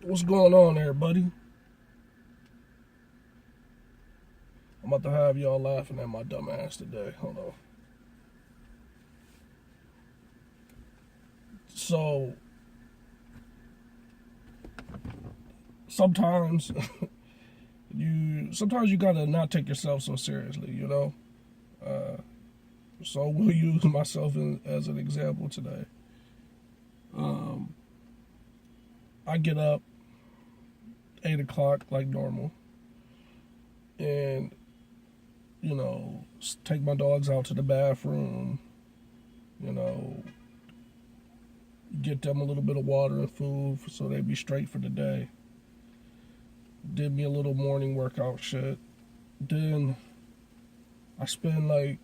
What's going on there, buddy? I'm about to have y'all laughing at my dumb ass today. Hold on. So, sometimes you gotta not take yourself so seriously, you know? So we'll use myself as an example today. I get up 8 o'clock like normal and, take my dogs out to the bathroom, you know, get them a little bit of water and food so they be straight for the day. Did me a little morning workout shit. Then I spend like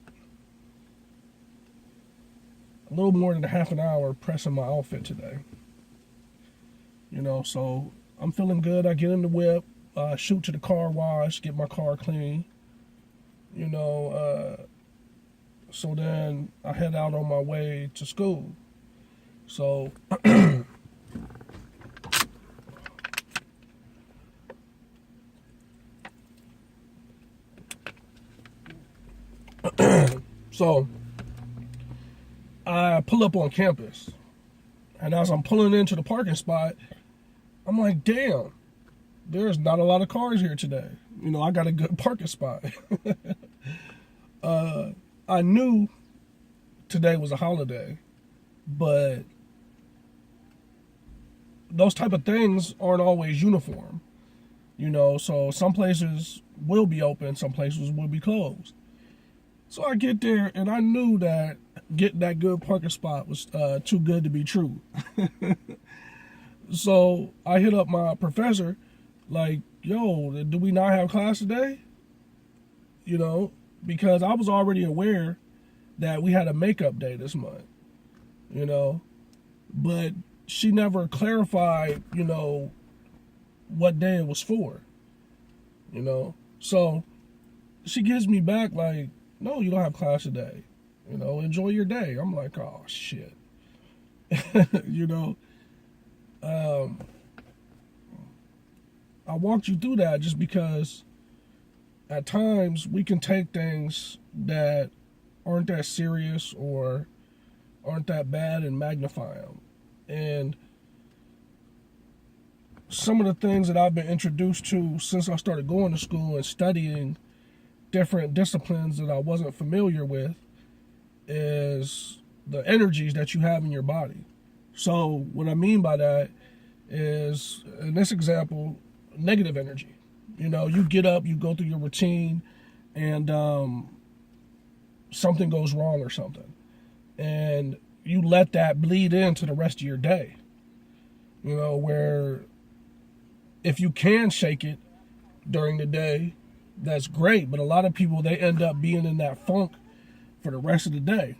a little more than a half an hour pressing my outfit today. So I'm feeling good. I get in the whip, shoot to the car wash, get my car clean. So then I head out on my way to school. So so I pull up on campus, and as I'm pulling into the parking spot, I'm like, damn, there's not a lot of cars here today. I got a good parking spot. I knew today was a holiday, but those type of things aren't always uniform. So some places will be open, some places will be closed. So I get there, and I knew that getting that good parking spot was too good to be true. So I hit up my professor, like, yo, do we not have class today? Because I was already aware that we had a makeup day this month, but she never clarified, what day it was for, So she gives me back like, no, you don't have class today. Enjoy your day. I'm like, oh, shit. I walked you through that just because at times we can take things that aren't that serious or aren't that bad and magnify them. And some of the things that I've been introduced to since I started going to school and studying different disciplines that I wasn't familiar with is the energies that you have in your body. So what I mean by that is, in this example, negative energy. You get up, you go through your routine, and something goes wrong or something. And you let that bleed into the rest of your day. Where if you can shake it during the day, that's great. But a lot of people, they end up being in that funk for the rest of the day.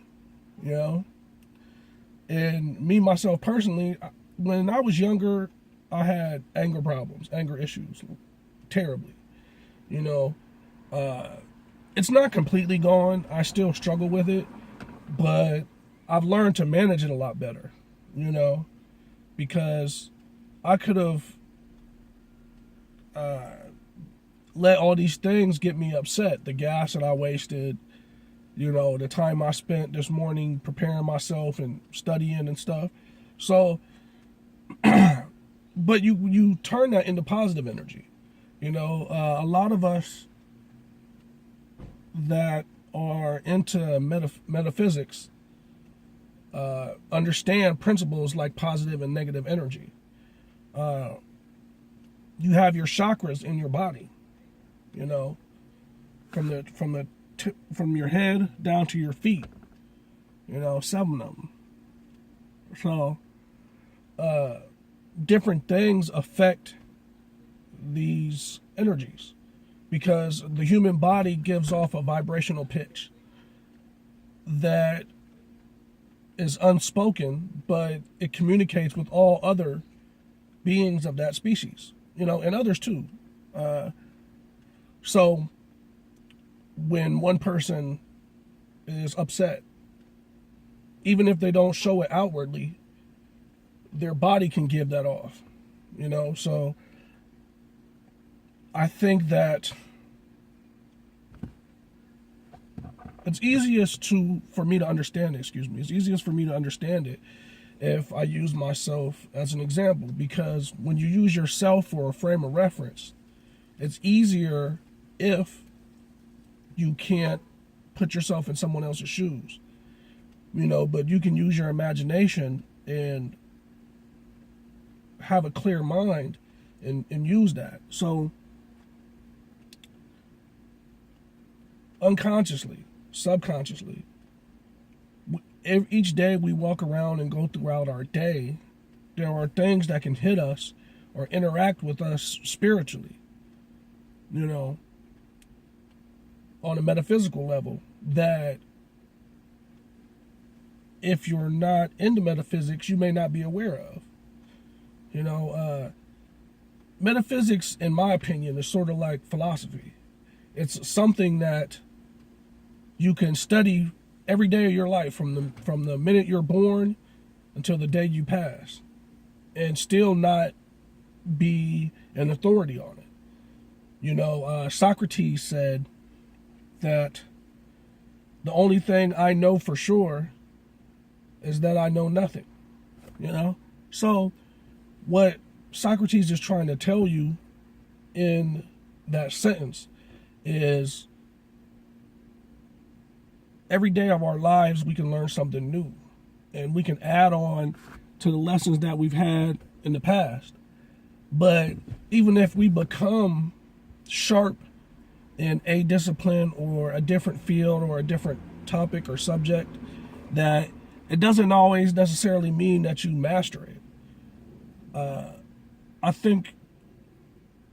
And me, myself, personally, when I was younger, I had anger problems, anger issues, terribly. It's not completely gone. I still struggle with it, but I've learned to manage it a lot better, because I could have let all these things get me upset. The gas that I wasted, the time I spent this morning preparing myself and studying and stuff. So, but you turn that into positive energy. A lot of us that are into metaphysics understand principles like positive and negative energy. You have your chakras in your body, from your head down to your feet, 7 of them. So, different things affect these energies because the human body gives off a vibrational pitch that is unspoken, but it communicates with all other beings of that species, and others too. So when one person is upset, even if they don't show it outwardly, their body can give that off, So I think that it's easiest for me to understand it, It's easiest for me to understand it if I use myself as an example, because when you use yourself for a frame of reference, it's easier if you can't put yourself in someone else's shoes, but you can use your imagination and have a clear mind and use that. So unconsciously, subconsciously, each day we walk around and go throughout our day, there are things that can hit us or interact with us spiritually, on a metaphysical level, that if you're not into metaphysics, you may not be aware of. Metaphysics, in my opinion, is sort of like philosophy. It's something that you can study every day of your life, from the minute you're born until the day you pass, and still not be an authority on it. Socrates said that the only thing I know for sure is that I know nothing. So what Socrates is trying to tell you in that sentence is, every day of our lives we can learn something new, and we can add on to the lessons that we've had in the past. But even if we become sharp in a discipline or a different field or a different topic or subject, that it doesn't always necessarily mean that you master it. I think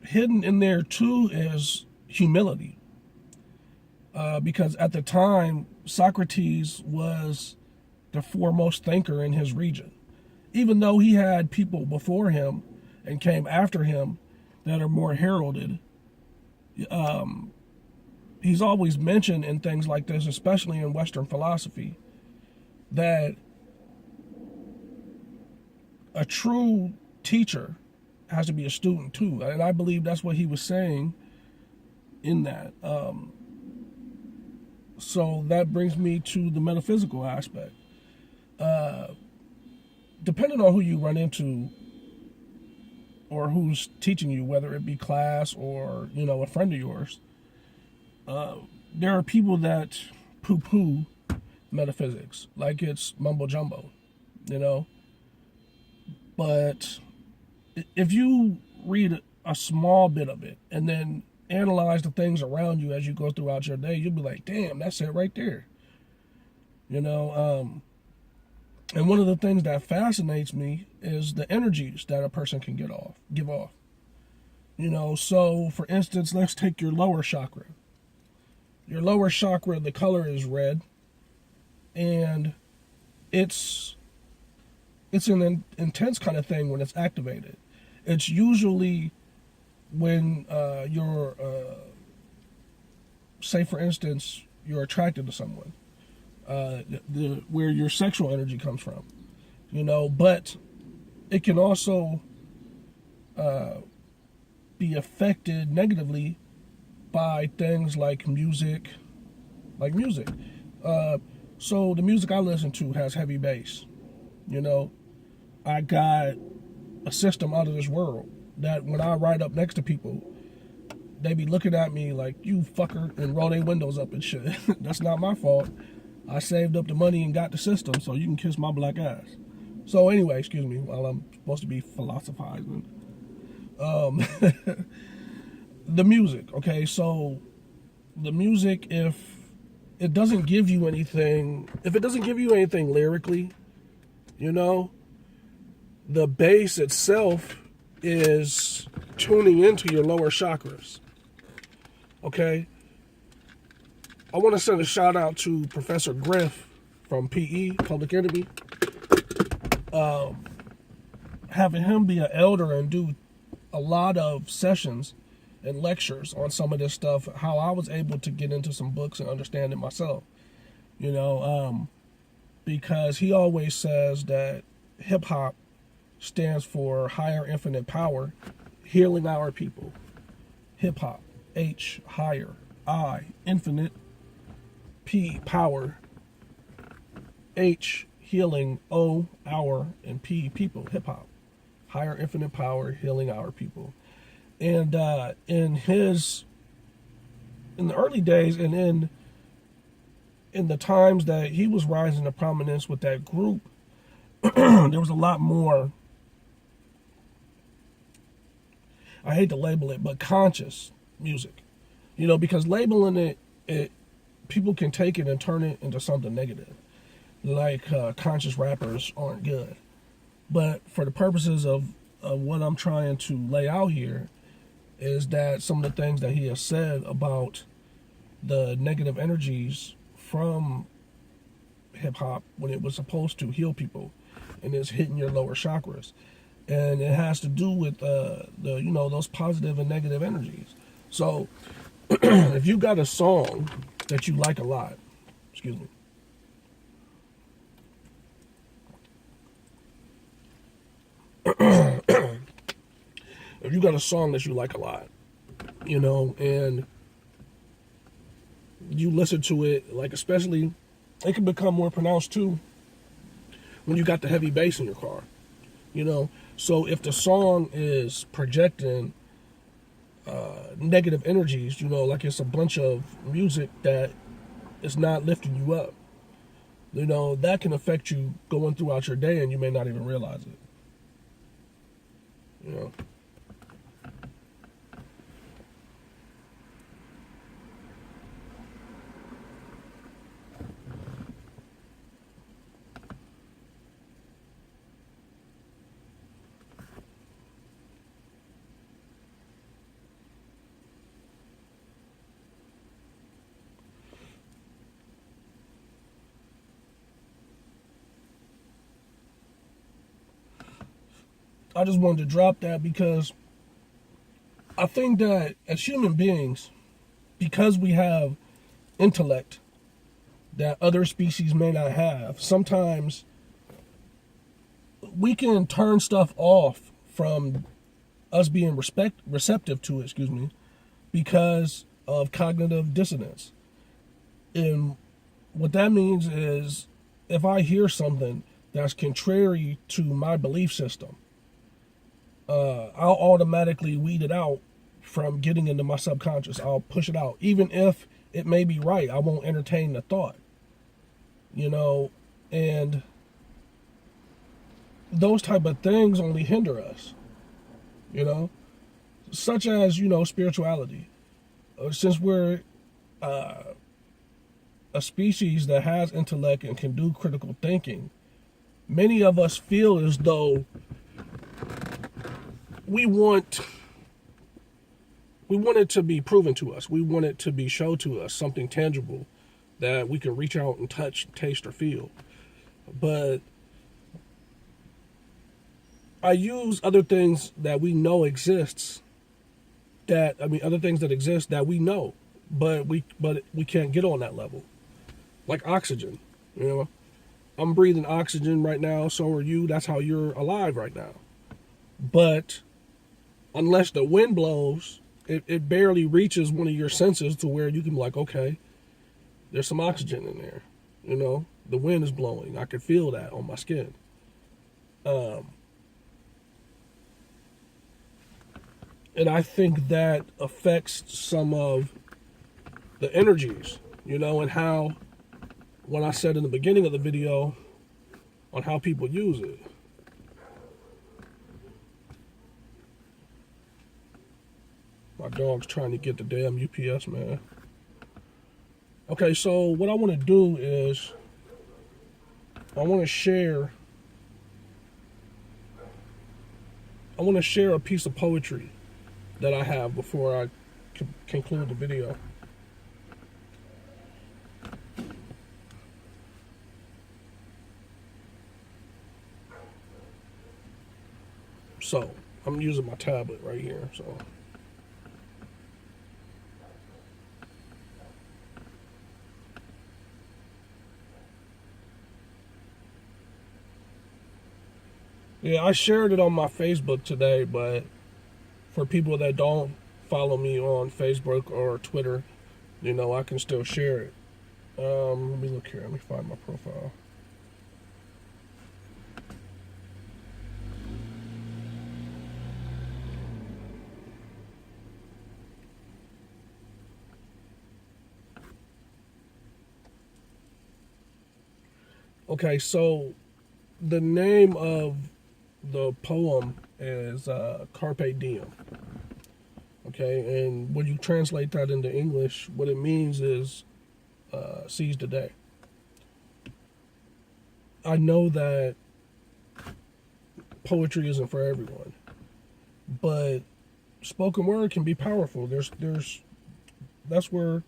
hidden in there too is humility. Because at the time, Socrates was the foremost thinker in his region. Even though he had people before him and came after him that are more heralded, he's always mentioned in things like this, especially in Western philosophy, that a true teacher has to be a student too. And I believe that's what he was saying in that. So that brings me to the metaphysical aspect. Depending on who you run into or who's teaching you, whether it be class or, a friend of yours, there are people that poo-poo metaphysics like it's mumbo jumbo, But if you read a small bit of it and then analyze the things around you as you go throughout your day, you'll be like, damn, that's it right there. And one of the things that fascinates me is the energies that a person can give off. So for instance, let's take your lower chakra. Your lower chakra, the color is red, and it's an intense kind of thing when it's activated. It's usually when you're, say for instance, you're attracted to someone, where your sexual energy comes from, but it can also be affected negatively by things like music. So the music I listen to has heavy bass. I got a system out of this world that when I ride up next to people, they be looking at me like, you fucker, and roll their windows up and shit. That's not my fault. I saved up the money and got the system, so you can kiss my black ass. So anyway, excuse me, while I'm supposed to be philosophizing. The music, okay, so the music, if it doesn't give you anything lyrically, the bass itself is tuning into your lower chakras. Okay? I want to send a shout out to Professor Griff from PE, Public Enemy. Having him be an elder and do a lot of sessions and lectures on some of this stuff, how I was able to get into some books and understand it myself. Because he always says that hip hop stands for higher infinite power, healing our people. Hip hop, H, higher, I, infinite, P, power, H, healing, O, our, and P, people, hip hop. Higher infinite power, healing our people. And in the early days, and in the times that he was rising to prominence with that group, there was a lot more, I hate to label it, but conscious music. Because labeling it people can take it and turn it into something negative. Like conscious rappers aren't good. But for the purposes of what I'm trying to lay out here, is that some of the things that he has said about the negative energies from hip hop when it was supposed to heal people, and it's hitting your lower chakras, and it has to do with those positive and negative energies. So if you got a song that you like a lot, excuse me, if you got a song that you like a lot, and you listen to it, like, especially, it can become more pronounced too when you got the heavy bass in your car, So if the song is projecting negative energies, like it's a bunch of music that is not lifting you up, that can affect you going throughout your day, and you may not even realize it. I just wanted to drop that because I think that as human beings, because we have intellect that other species may not have, sometimes we can turn stuff off from us being receptive to it, because of cognitive dissonance. And what that means is, if I hear something that's contrary to my belief system, I'll automatically weed it out from getting into my subconscious. I'll push it out. Even if it may be right, I won't entertain the thought. And those type of things only hinder us, such as, spirituality. Since we're a species that has intellect and can do critical thinking, many of us feel as though we want it to be proven to us. We want it to be shown to us, something tangible that we can reach out and touch, taste, or feel. But I use other things that we know exists, other things that exist that we know, but we can't get on that level. Like oxygen, I'm breathing oxygen right now, so are you. That's how you're alive right now. But unless the wind blows, it barely reaches one of your senses to where you can be like, okay, there's some oxygen in there. The wind is blowing. I can feel that on my skin. And I think that affects some of the energies, and how, when I said in the beginning of the video, on how people use it. My dog's trying to get the damn UPS, man. Okay, so what I want to do is, I want to share a piece of poetry that I have before I conclude the video. So, I'm using my tablet right here, so. Yeah, I shared it on my Facebook today, but for people that don't follow me on Facebook or Twitter, I can still share it. Let me look here. Let me find my profile. Okay, so the name of the poem is Carpe Diem. Okay, and when you translate that into English, what it means is seize the day. I know that poetry isn't for everyone, but spoken word can be powerful. That's where,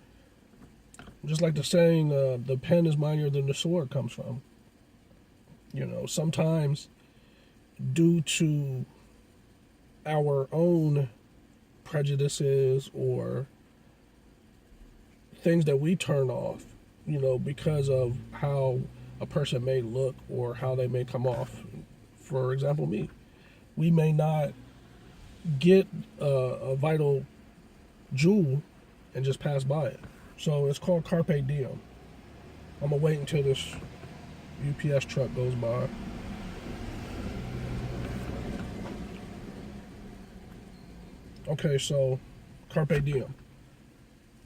just like the saying, the pen is mightier than the sword comes from. Sometimes due to our own prejudices or things that we turn off, because of how a person may look or how they may come off. For example, me. We may not get a vital jewel and just pass by it. So it's called Carpe Diem. I'm going to wait until this UPS truck goes by. Okay, so Carpe Diem.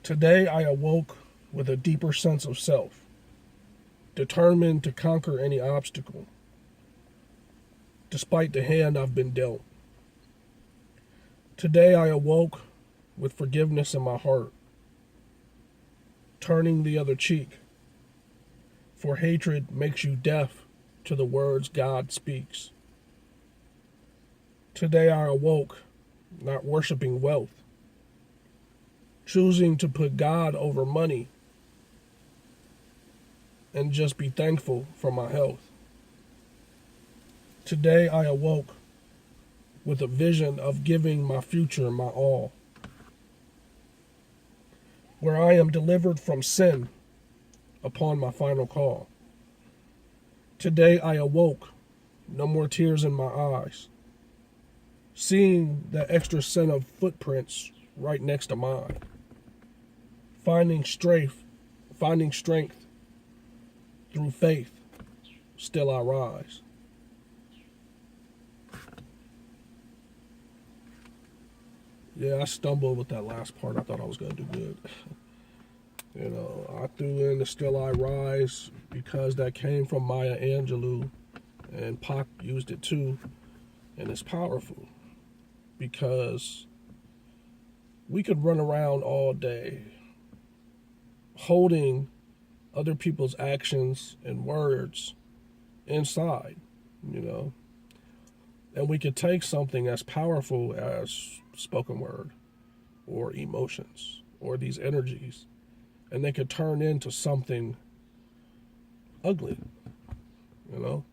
Today I awoke with a deeper sense of self, determined to conquer any obstacle, despite the hand I've been dealt. Today I awoke with forgiveness in my heart, turning the other cheek, for hatred makes you deaf to the words God speaks. Today I awoke not worshiping wealth, choosing to put God over money, and just be thankful for my health. Today I awoke with a vision of giving my future my all, where I am delivered from sin upon my final call. Today I awoke, no more tears in my eyes, seeing that extra set of footprints right next to mine, finding strength through faith, still I rise. Yeah, I stumbled with that last part. I thought I was going to do good. I threw in the Still I Rise because that came from Maya Angelou, and Pac used it too. And it's powerful because we could run around all day holding other people's actions and words inside, and we could take something as powerful as spoken word or emotions or these energies, and they could turn into something ugly, you know.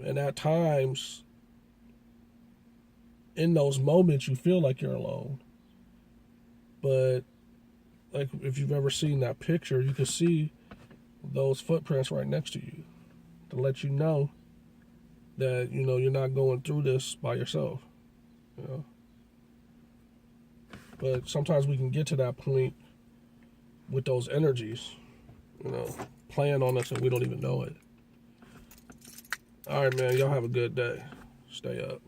And at times, in those moments, you feel like you're alone. But like if you've ever seen that picture, you can see those footprints right next to you to let you know that you're not going through this by yourself. But sometimes we can get to that point with those energies, playing on us and we don't even know it. All right, man. Y'all have a good day. Stay up.